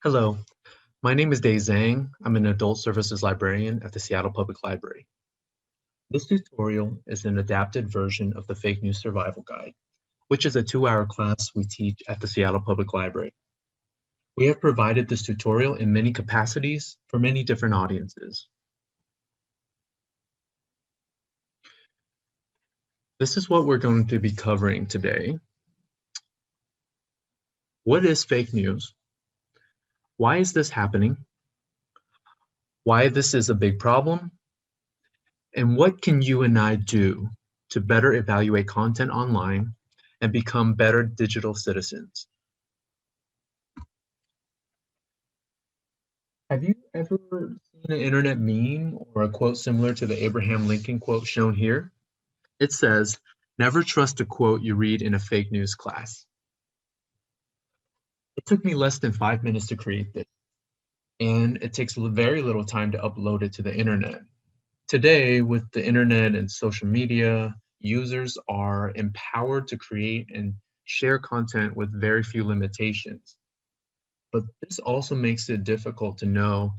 Hello, my name is Dae Zhang. I'm an adult services librarian at the Seattle Public Library. This tutorial is an adapted version of the Fake News Survival Guide, which is a 2-hour class we teach at the Seattle Public Library. We have provided this tutorial in many capacities for many different audiences. This is what we're going to be covering today. What is fake news? Why is this happening? Why this is a big problem? And what can you and I do to better evaluate content online and become better digital citizens? Have you ever seen an internet meme or a quote similar to the Abraham Lincoln quote shown here? It says, "Never trust a quote you read in a fake news class." It took me less than 5 minutes to create this, and it takes very little time to upload it to the internet. Today, with the internet and social media, users are empowered to create and share content with very few limitations. But this also makes it difficult to know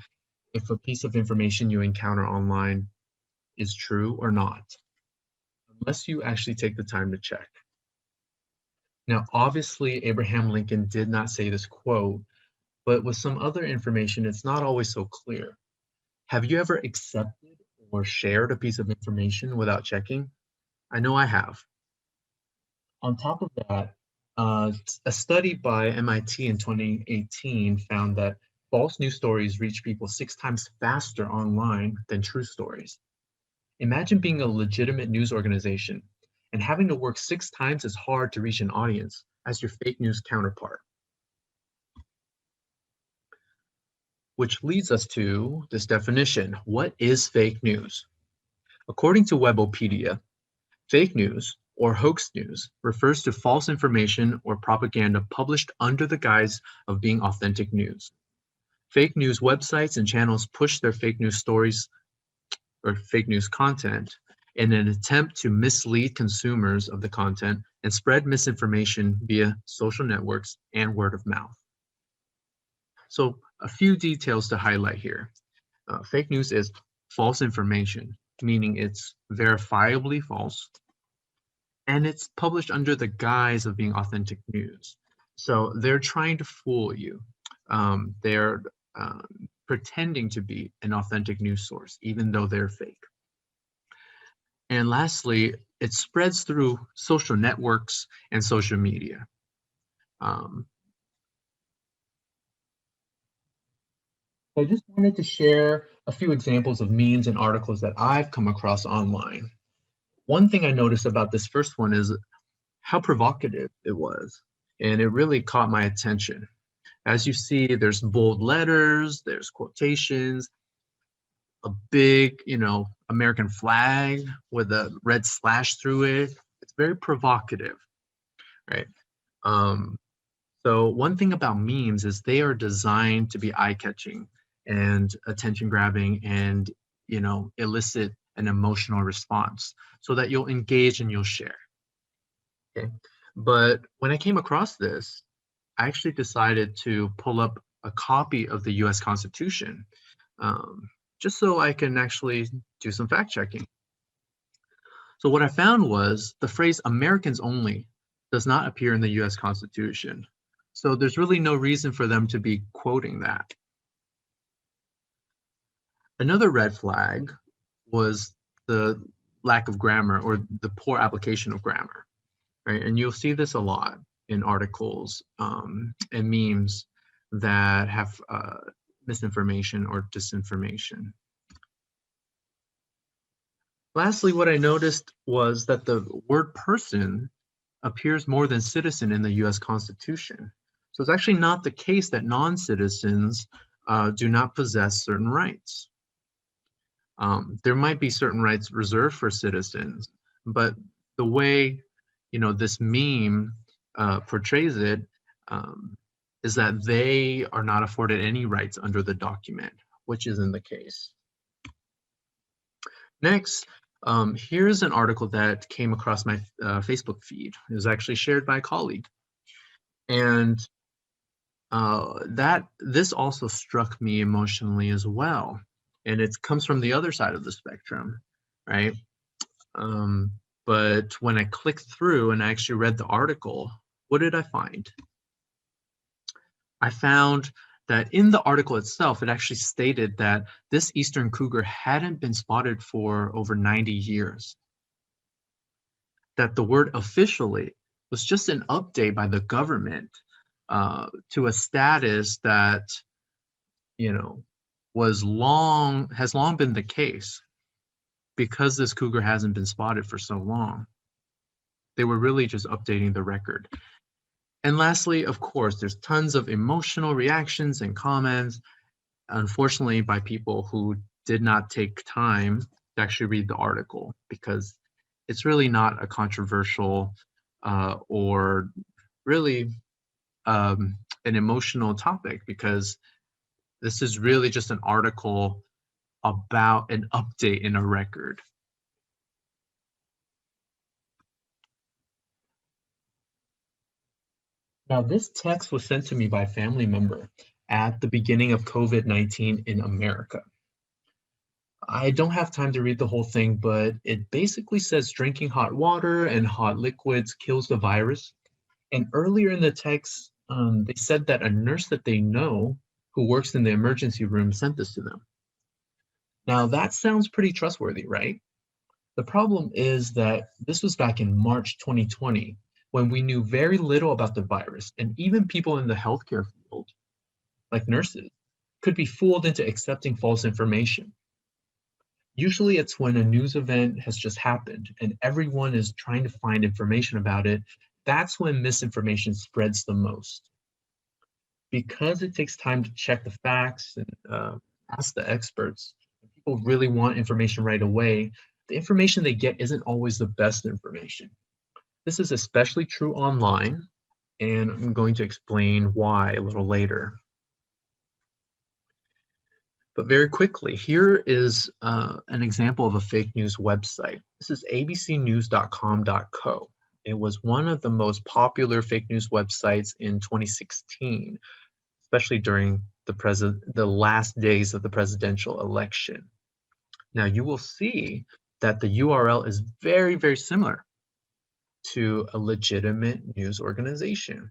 if a piece of information you encounter online is true or not, unless you actually take the time to check. Now, obviously, Abraham Lincoln did not say this quote, but with some other information, it's not always so clear. Have you ever accepted or shared a piece of information without checking? I know I have. On top of that, a study by MIT in 2018 found that false news stories reach people 6 times faster online than true stories. Imagine being a legitimate news organization and having to work 6 times as hard to reach an audience as your fake news counterpart. Which leads us to this definition. What is fake news? According to Webopedia, fake news, or hoax news, refers to false information or propaganda published under the guise of being authentic news. Fake news websites and channels push their fake news stories or fake news content in an attempt to mislead consumers of the content and spread misinformation via social networks and word of mouth. So a few details to highlight here. Fake news is false information, meaning it's verifiably false, and it's published under the guise of being authentic news. So they're trying to fool you. They're pretending to be an authentic news source, even though they're fake. And lastly, it spreads through social networks and social media. I just wanted to share a few examples of memes and articles that I've come across online. One thing I noticed about this first one is how provocative it was, and it really caught my attention. As you see, there's bold letters, there's quotations, a big, American flag with a red slash through it. It's very provocative, right? So one thing about memes is they are designed to be eye-catching and attention-grabbing and, elicit an emotional response so that you'll engage and you'll share. Okay. But when I came across this, I actually decided to pull up a copy of the US Constitution, just so I can actually do some fact checking. So what I found was the phrase Americans only does not appear in the US Constitution. So there's really no reason for them to be quoting that. Another red flag was the lack of grammar or the poor application of grammar, right? And you'll see this a lot in articles and memes that have misinformation or disinformation. Lastly, what I noticed was that the word person appears more than citizen in the US Constitution. So it's actually not the case that non-citizens do not possess certain rights. There might be certain rights reserved for citizens, but the way this meme portrays it is that they are not afforded any rights under the document, which isn't the case. Next, here's an article that came across my Facebook feed. It was actually shared by a colleague. And That this also struck me emotionally as well, and it comes from the other side of the spectrum, right? Um, but when I clicked through and I actually read the article, what did I find? I found that in the article itself, it actually stated that this eastern cougar hadn't been spotted for over 90 years. That the word officially was just an update by the government to a status that, you know, has long been the case because this cougar hasn't been spotted for so long. They were really just updating the record. And lastly, of course, there's tons of emotional reactions and comments, unfortunately, by people who did not take time to actually read the article because it's really not a controversial or really an emotional topic, because this is really just an article about an update in a record. Now, this text was sent to me by a family member at the beginning of COVID-19 in America. I don't have time to read the whole thing, but it basically says drinking hot water and hot liquids kills the virus. And earlier in the text, they said that a nurse that they know who works in the emergency room sent this to them. Now, that sounds pretty trustworthy, right? The problem is that this was back in March 2020, when we knew very little about the virus, and even people in the healthcare field, like nurses, could be fooled into accepting false information. Usually it's when a news event has just happened and everyone is trying to find information about it. That's when misinformation spreads the most. Because it takes time to check the facts and ask the experts, people really want information right away. The information they get isn't always the best information. This is especially true online, and I'm going to explain why a little later. But very quickly, here is an example of a fake news website. This is abcnews.com.co. It was one of the most popular fake news websites in 2016, especially during the last days of the presidential election. Now, you will see that the URL is very, very similar to a legitimate news organization.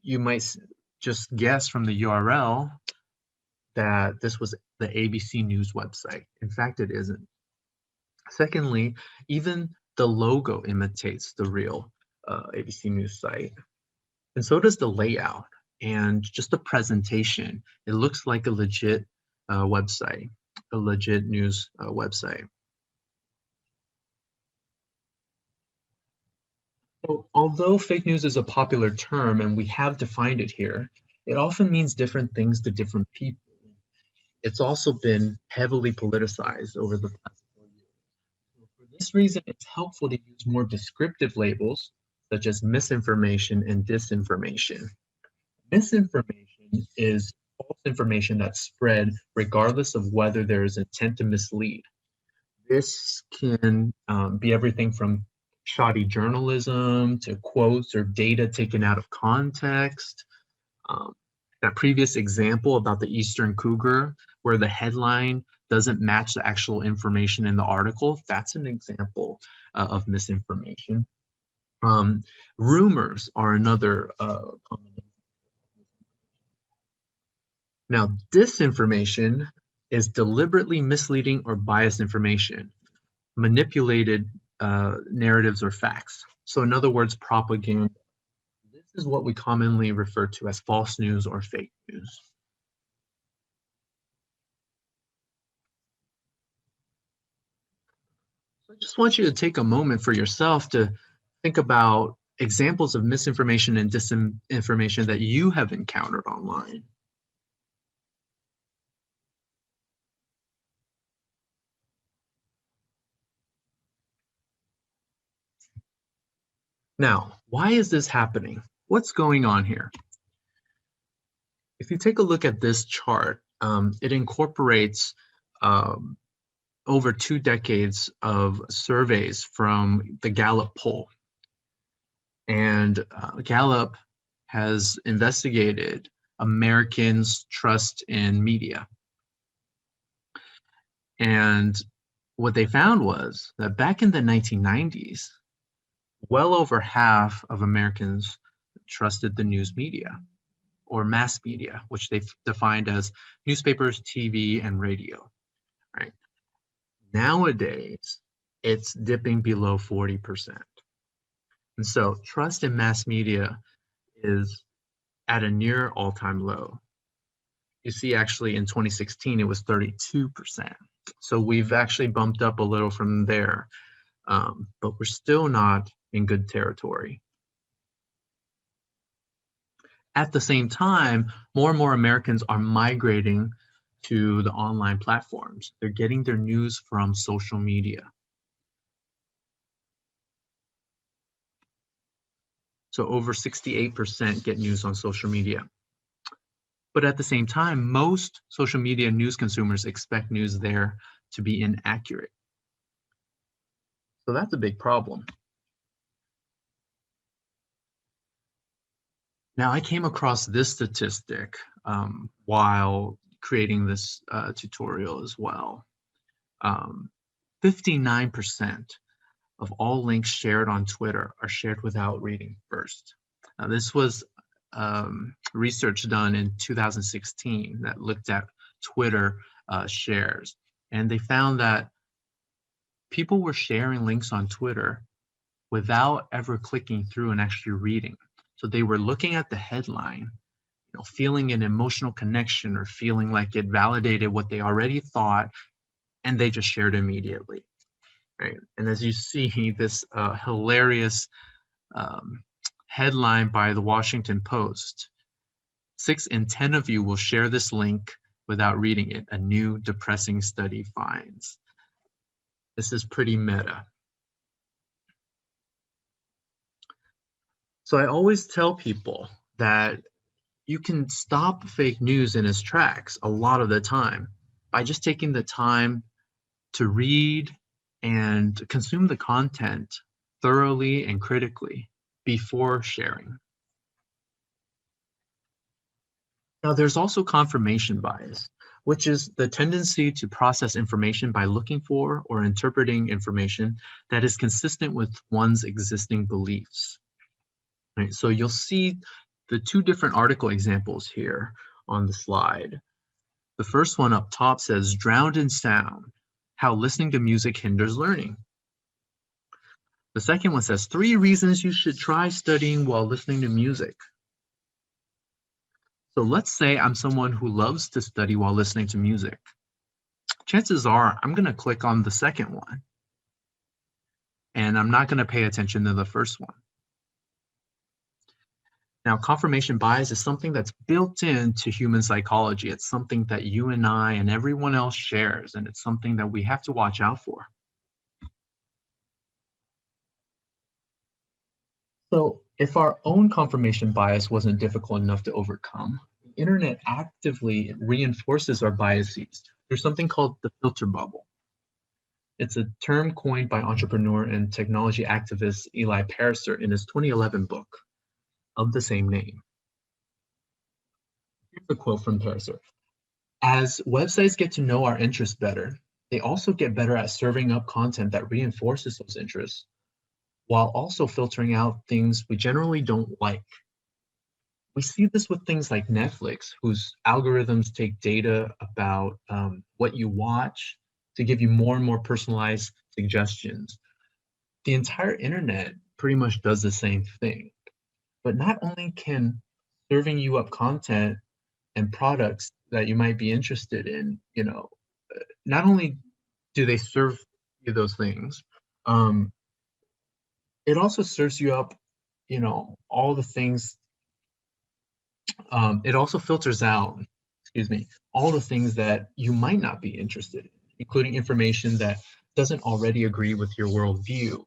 You might just guess from the URL that this was the ABC News website. In fact, it isn't. Secondly, even the logo imitates the real ABC News site. And so does the layout and just the presentation. It looks like a legit website, a legit news website. So, although fake news is a popular term and we have defined it here, it often means different things to different people. It's also been heavily politicized over the past 4 years. So for this reason, it's helpful to use more descriptive labels, such as misinformation and disinformation. Misinformation is false information that's spread regardless of whether there is intent to mislead. This can be everything from shoddy journalism to quotes or data taken out of context. That previous example about the Eastern cougar, where the headline doesn't match the actual information in the article, that's an example of misinformation. Rumors are another common. Now, disinformation is deliberately misleading or biased information, manipulated narratives or facts. So in other words, propaganda. This is what we commonly refer to as false news or fake news. So I just want you to take a moment for yourself to think about examples of misinformation and disinformation that you have encountered online. Now, why is this happening? What's going on here? If you take a look at this chart, it incorporates over 2 decades of surveys from the Gallup poll. And Gallup has investigated Americans' trust in media. And what they found was that back in the 1990s, well over half of Americans trusted the news media or mass media, which they've defined as newspapers, TV, and radio, right? Nowadays, it's dipping below 40%. And so trust in mass media is at a near all-time low. You see, actually in 2016, it was 32%. So we've actually bumped up a little from there, but we're still not in good territory. At the same time, more and more Americans are migrating to the online platforms. They're getting their news from social media. So over 68% get news on social media. But at the same time, most social media news consumers expect news there to be inaccurate. So that's a big problem. Now, I came across this statistic while creating this tutorial as well. 59% of all links shared on Twitter are shared without reading first. Now, this was research done in 2016 that looked at Twitter shares, and they found that people were sharing links on Twitter without ever clicking through and actually reading. So they were looking at the headline, feeling an emotional connection or feeling like it validated what they already thought, and they just shared immediately, right? And as you see, this hilarious headline by the Washington Post, 6 in 10 of you will share this link without reading it, a new depressing study finds. This is pretty meta. So I always tell people that you can stop fake news in its tracks a lot of the time by just taking the time to read and consume the content thoroughly and critically before sharing. Now, there's also confirmation bias, which is the tendency to process information by looking for or interpreting information that is consistent with one's existing beliefs. Right, so you'll see the 2 different article examples here on the slide. The first one up top says, "Drowned in Sound, How Listening to Music Hinders Learning." The second one says, "3 Reasons You Should Try Studying While Listening to Music." So let's say I'm someone who loves to study while listening to music. Chances are I'm going to click on the second one, and I'm not going to pay attention to the first one. Now, confirmation bias is something that's built into human psychology. It's something that you and I and everyone else shares, and it's something that we have to watch out for. So if our own confirmation bias wasn't difficult enough to overcome, the internet actively reinforces our biases through something called the filter bubble. It's a term coined by entrepreneur and technology activist Eli Pariser in his 2011 book of the same name. Here's a quote from Pariser. "As websites get to know our interests better, they also get better at serving up content that reinforces those interests, while also filtering out things we generally don't like. We see this with things like Netflix, whose algorithms take data about what you watch to give you more and more personalized suggestions. The entire internet pretty much does the same thing. But not only can serving you up content and products that you might be interested in, not only do they serve you those things, it also serves you up, all the things. It also filters out, all the things that you might not be interested in, including information that doesn't already agree with your worldview.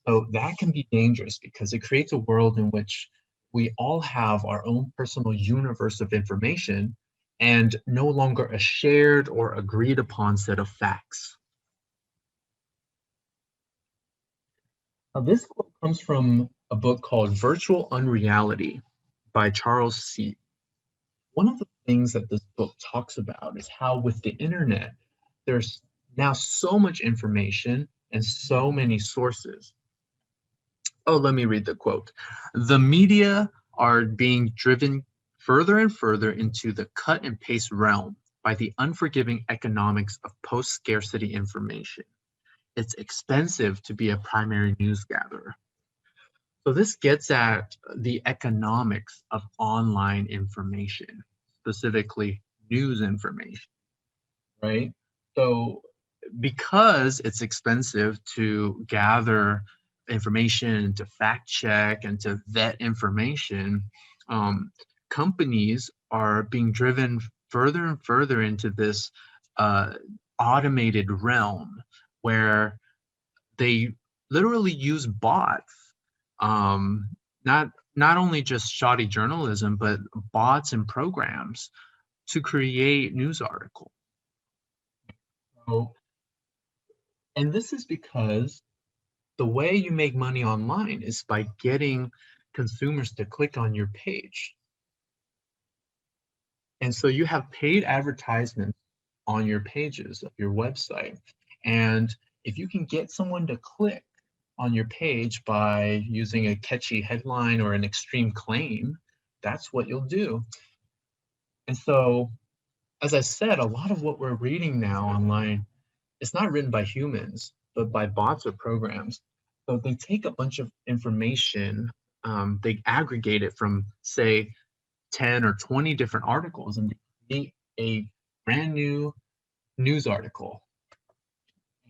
So that can be dangerous because it creates a world in which we all have our own personal universe of information and no longer a shared or agreed upon set of facts. Now, this quote comes from a book called Virtual Unreality by Charles C. One of the things that this book talks about is how with the internet, there's now so much information and so many sources. Oh, let me read the quote. The media are being driven further and further into the cut and paste realm by the unforgiving economics of post-scarcity information. It's expensive to be a primary news gatherer. So this gets at the economics of online information, specifically news information, right? So because it's expensive to gather information, to fact check, and to vet information, companies are being driven further and further into this automated realm where they literally use bots, not only just shoddy journalism, but bots and programs to create news articles. So, and this is because the way you make money online is by getting consumers to click on your page. And so you have paid advertisements on your pages of your website. And if you can get someone to click on your page by using a catchy headline or an extreme claim, that's what you'll do. And so, as I said, a lot of what we're reading now online is not written by humans, but by bots or programs. So they take a bunch of information, they aggregate it from, say, 10 or 20 different articles and create a brand new news article.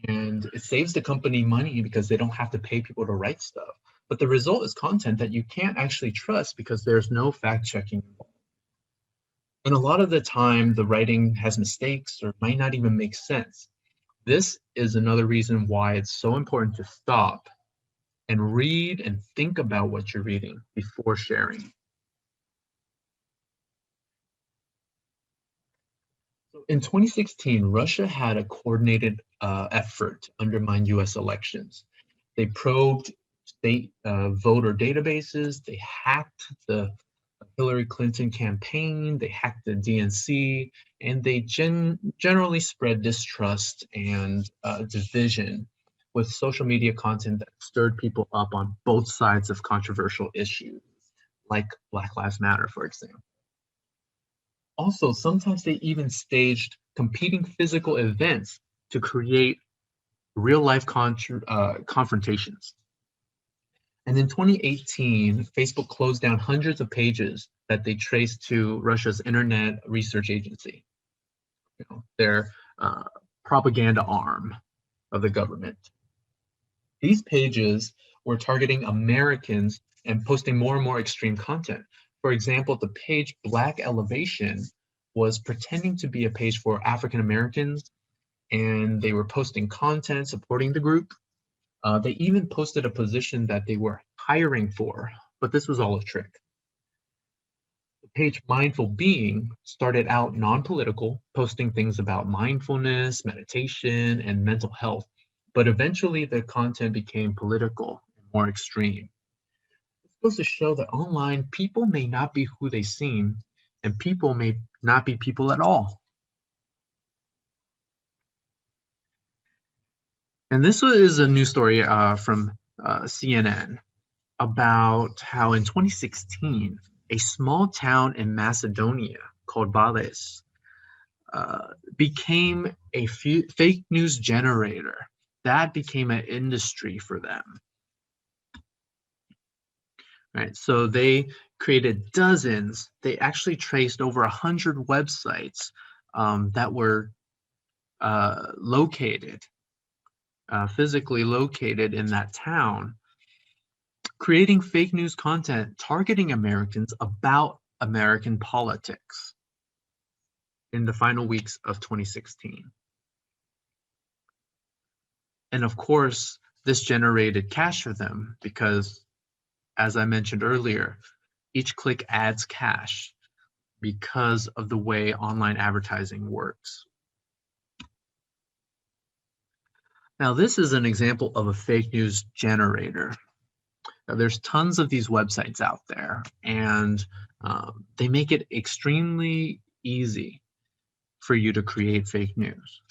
And it saves the company money because they don't have to pay people to write stuff. But the result is content that you can't actually trust because there's no fact checking. And a lot of the time, the writing has mistakes or might not even make sense. This is another reason why it's so important to stop and read and think about what you're reading before sharing. So in 2016, Russia had a coordinated effort to undermine US elections. They probed state voter databases, they hacked the Hillary Clinton campaign, they hacked the DNC, and they generally spread distrust and division with social media content that stirred people up on both sides of controversial issues, like Black Lives Matter, for example. Also, sometimes they even staged competing physical events to create real-life confrontations. And in 2018, Facebook closed down hundreds of pages that they traced to Russia's Internet Research Agency, their propaganda arm of the government. These pages were targeting Americans and posting more and more extreme content. For example, the page Black Elevation was pretending to be a page for African Americans, and they were posting content supporting the group. They even posted a position that they were hiring for, but this was all a trick. The page Mindful Being started out non-political, posting things about mindfulness, meditation, and mental health, but eventually the content became political and more extreme. This goes to show that online, people may not be who they seem, and people may not be people at all. And this is a news story from CNN about how in 2016, a small town in Macedonia called Vales became a fake news generator. That became an industry for them. Right, so they created dozens. They actually traced over 100 websites that were physically located in that town, creating fake news content targeting Americans about American politics in the final weeks of 2016. And of course, this generated cash for them because, as I mentioned earlier, each click adds cash because of the way online advertising works. Now, this is an example of a fake news generator. Now, there's tons of these websites out there, and They make it extremely easy for you to create fake news.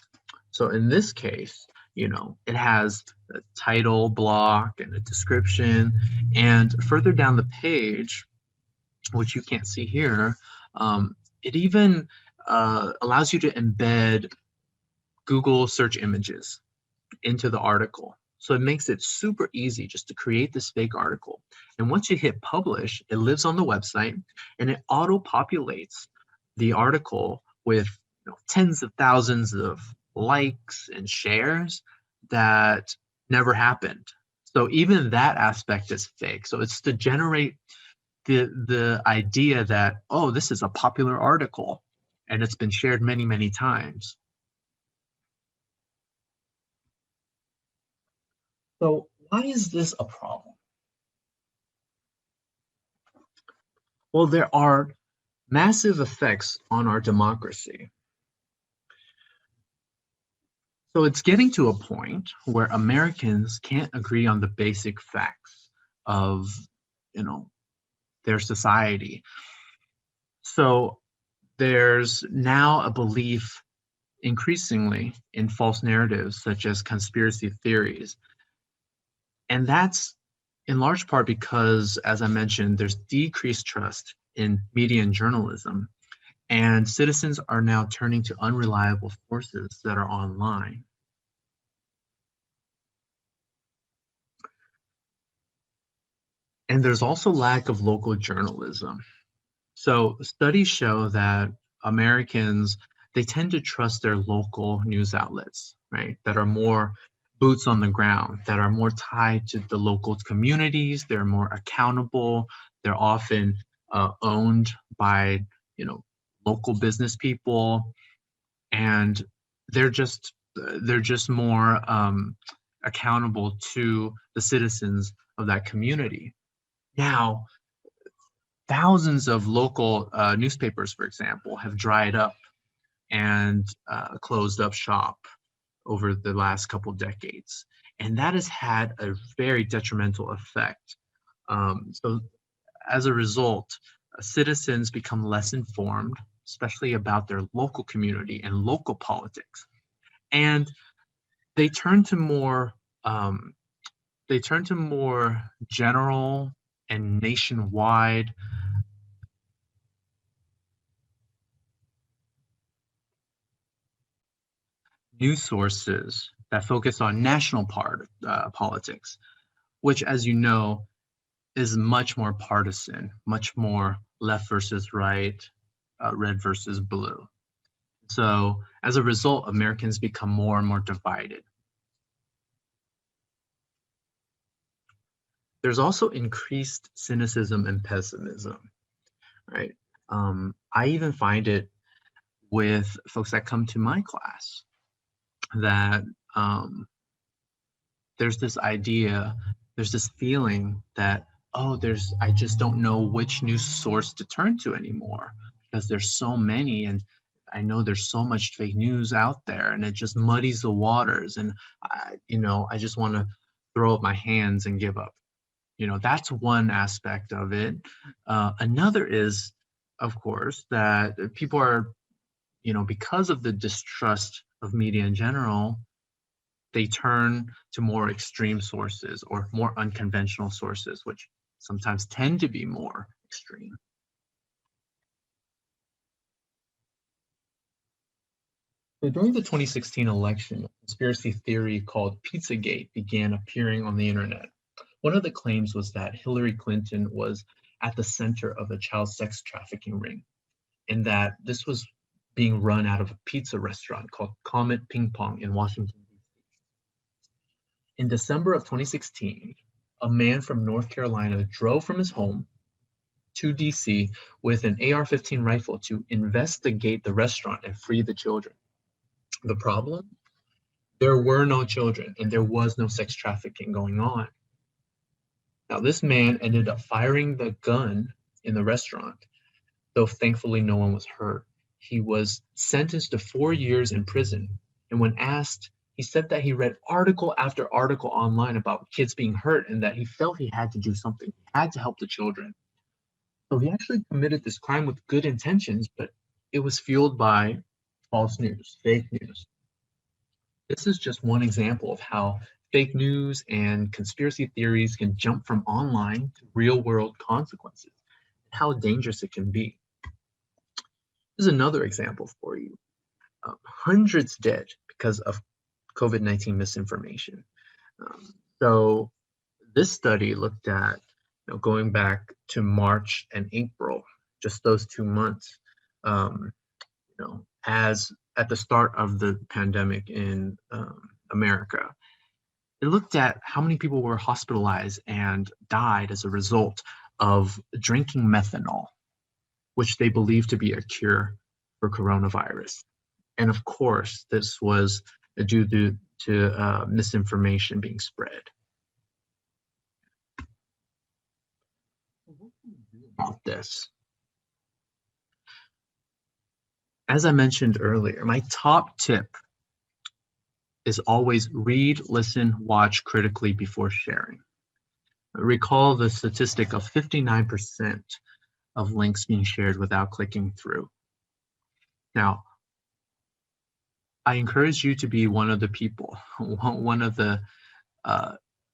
So in this case, it has a title block and a description, and further down the page, which you can't see here, it even allows you to embed Google search images into the article. So it makes it super easy just to create this fake article. And once you hit publish, it lives on the website and it auto-populates the article with tens of thousands of likes and shares that never happened. So even that aspect is fake. So it's to generate the idea that, oh, this is a popular article and it's been shared many, many times. So why is this a problem? Well, there are massive effects on our democracy. So it's getting to a point where Americans can't agree on the basic facts of, their society. So there's now a belief increasingly in false narratives such as conspiracy theories. And that's in large part because, as I mentioned, there's decreased trust in media and journalism, and citizens are now turning to unreliable sources that are online. And there's also lack of local journalism. So studies show that Americans, they tend to trust their local news outlets, right? That are more boots on the ground, that are more tied to the local communities. They're more accountable. They're often owned by, local business people, and they're just more accountable to the citizens of that community. Now, thousands of local newspapers, for example, have dried up and closed up shop over the last couple decades. And that has had a very detrimental effect. So as a result, citizens become less informed, especially about their local community and local politics. And they turn to more general and nationwide news sources that focus on national politics, which, as you know, is much more partisan, much more left versus right, red versus blue. So as a result, Americans become more and more divided. There's also increased cynicism and pessimism, right? I even find it with folks that come to my class that there's this idea, there's this feeling that, oh, I just don't know which news source to turn to anymore because there's so many, and I know there's so much fake news out there, and it just muddies the waters, and I just want to throw up my hands and give up. That's one aspect of it. Another is, of course, that people are, because of the distrust of media in general, they turn to more extreme sources or more unconventional sources, which sometimes tend to be more extreme. So during the 2016 election, a conspiracy theory called Pizzagate began appearing on the internet. One of the claims was that Hillary Clinton was at the center of a child sex trafficking ring, and that this was being run out of a pizza restaurant called Comet Ping Pong in Washington, D.C. In December of 2016, a man from North Carolina drove from his home to DC with an AR-15 rifle to investigate the restaurant and free the children. The problem? There were no children and there was no sex trafficking going on. Now, this man ended up firing the gun in the restaurant, though thankfully no one was hurt. He was sentenced to 4 years in prison, and when asked, he said that he read article after article online about kids being hurt and that he felt he had to do something. He had to help the children. So he actually committed this crime with good intentions, but it was fueled by false news, fake news. This is just one example of how fake news and conspiracy theories can jump from online to real world consequences, how dangerous it can be. Here's another example for you. Hundreds dead because of COVID-19 misinformation. So this study looked at going back to March and April, just those 2 months, as at the start of the pandemic in America. It looked at how many people were hospitalized and died as a result of drinking methanol, which they believed to be a cure for coronavirus. And of course, this was due to misinformation being spread. What can we do about this? As I mentioned earlier, my top tip is always read, listen, watch critically before sharing. Recall the statistic of 59% of links being shared without clicking through. Now, I encourage you to be one of the people, one of the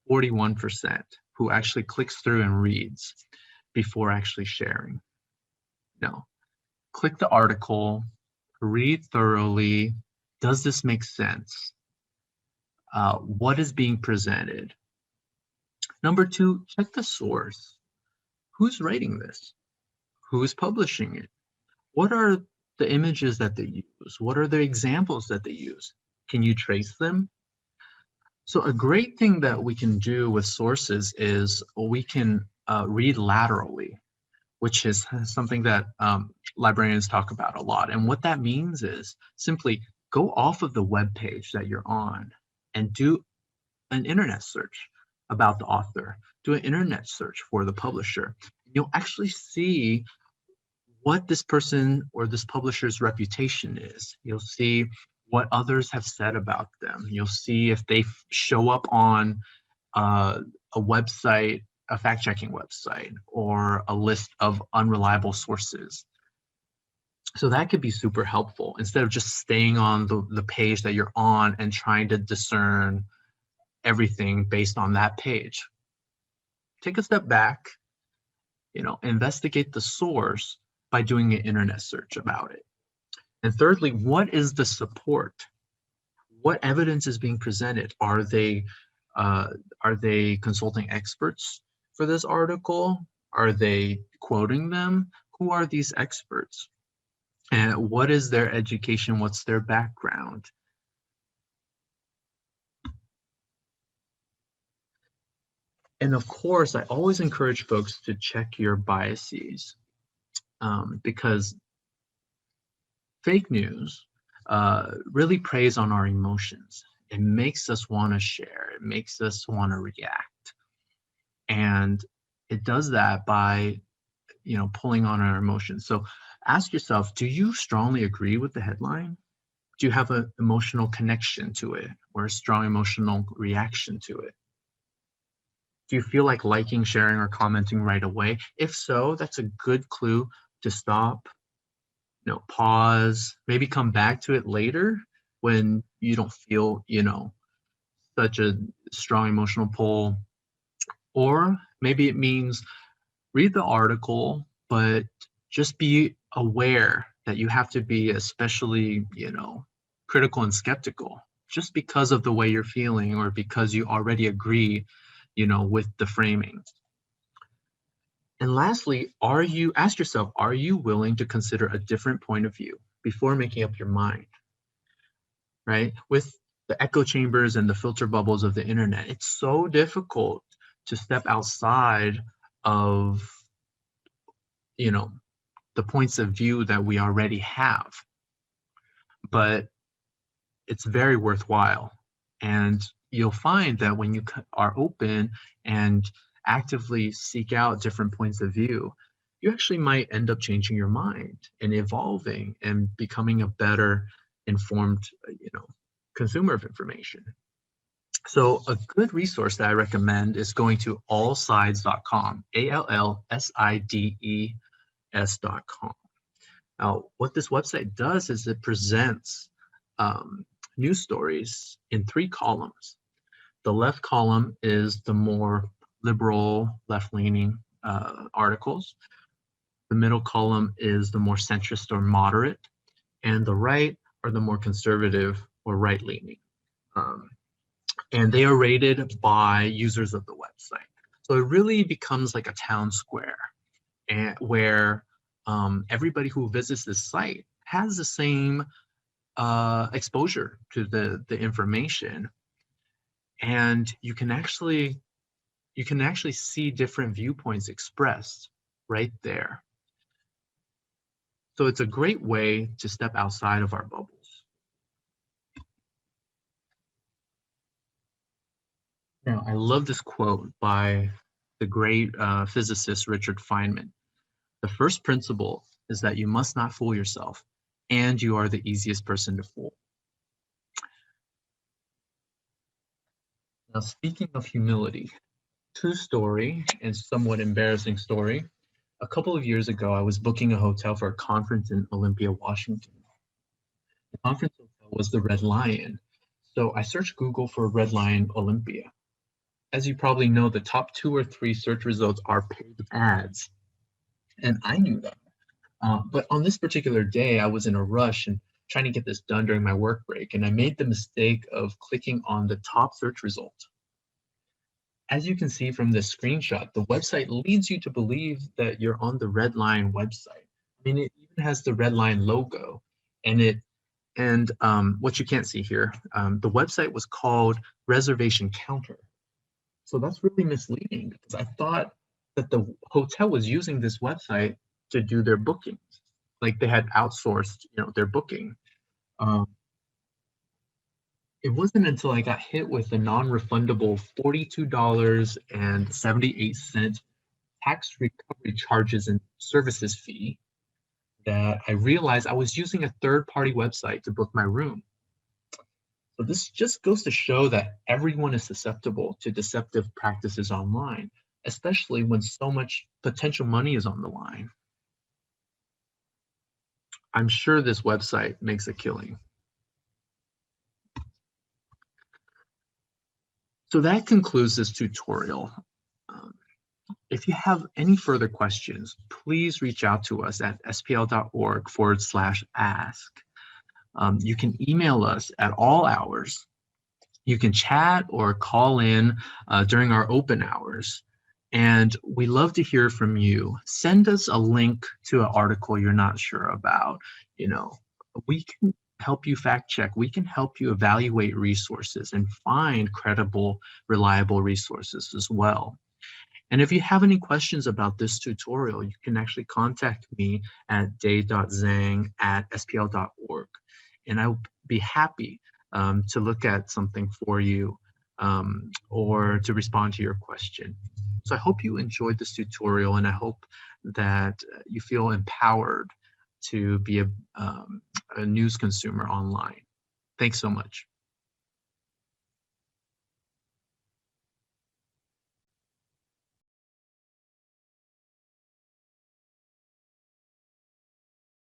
41% who actually clicks through and reads before actually sharing. No, click the article, read thoroughly. Does this make sense? What is being presented? Number two, check the source. Who's writing this? Who is publishing it? What are the images that they use? What are the examples that they use? Can you trace them? So a great thing that we can do with sources is we can read laterally, which is something that librarians talk about a lot. And what that means is simply go off of the web page that you're on and do an internet search about the author. Do an internet search for the publisher. You'll actually see what this person or this publisher's reputation is. You'll see what others have said about them. You'll see if they show up on a website, a fact-checking website, or a list of unreliable sources. So that could be super helpful instead of just staying on the page that you're on and trying to discern everything based on that page. Take a step back, investigate the source by doing an internet search about it. And thirdly, what is the support? What evidence is being presented? Are they consulting experts for this article? Are they quoting them? Who are these experts? And what is their education? What's their background? And of course, I always encourage folks to check your biases because fake news really preys on our emotions. It makes us want to share. It makes us want to react. And it does that by, pulling on our emotions. So ask yourself, do you strongly agree with the headline? Do you have an emotional connection to it or a strong emotional reaction to it? Do you feel like liking, sharing, or commenting right away? If so, that's a good clue to stop, pause, maybe come back to it later when you don't feel, such a strong emotional pull. Or maybe it means read the article, but just be aware that you have to be especially, critical and skeptical just because of the way you're feeling or because you already agree, with the framing. And lastly, ask yourself, are you willing to consider a different point of view before making up your mind, right? With the echo chambers and the filter bubbles of the internet, it's so difficult to step outside of, the points of view that we already have. But it's very worthwhile. And you'll find that when you are open and actively seek out different points of view, you actually might end up changing your mind and evolving and becoming a better informed, consumer of information. So a good resource that I recommend is going to allsides.com, ALLSIDE.com. Now, what this website does is it presents news stories in 3 columns. The left column is the more liberal, left-leaning articles. The middle column is the more centrist or moderate, and the right are the more conservative or right-leaning. And they are rated by users of the website. So it really becomes like a town square, and where everybody who visits this site has the same exposure to the information, and you can actually see different viewpoints expressed right there. So it's a great way to step outside of our bubbles. Now, I love this quote by the great physicist Richard Feynman. The first principle is that you must not fool yourself, and you are the easiest person to fool. Now, speaking of humility, true story and somewhat embarrassing story. A couple of years ago, I was booking a hotel for a conference in Olympia, Washington. The conference hotel was the Red Lion. So I searched Google for Red Lion Olympia. As you probably know, the top 2 or 3 search results are paid ads. And I knew that. But on this particular day, I was in a rush and trying to get this done during my work break. And I made the mistake of clicking on the top search result. As you can see from this screenshot, the website leads you to believe that you're on the Red Lion website. I mean, it even has the Red Lion logo, and what you can't see here, the website was called Reservation Counter. So that's really misleading, because I thought that the hotel was using this website to do their bookings, like they had outsourced, their booking. It wasn't until I got hit with the non-refundable $42.78 tax recovery charges and services fee that I realized I was using a third-party website to book my room. So this just goes to show that everyone is susceptible to deceptive practices online, especially when so much potential money is on the line. I'm sure this website makes a killing. So that concludes this tutorial. If you have any further questions, please reach out to us at spl.org/ask. You can email us at all hours. You can chat or call in during our open hours. And we love to hear from you. Send us a link to an article you're not sure about. We can help you fact check. We can help you evaluate resources and find credible, reliable resources as well. And if you have any questions about this tutorial, you can actually contact me at day.zhang@spl.org. And I'll be happy to look at something for you or to respond to your question. So I hope you enjoyed this tutorial, and I hope that you feel empowered to be a news consumer online. Thanks so much.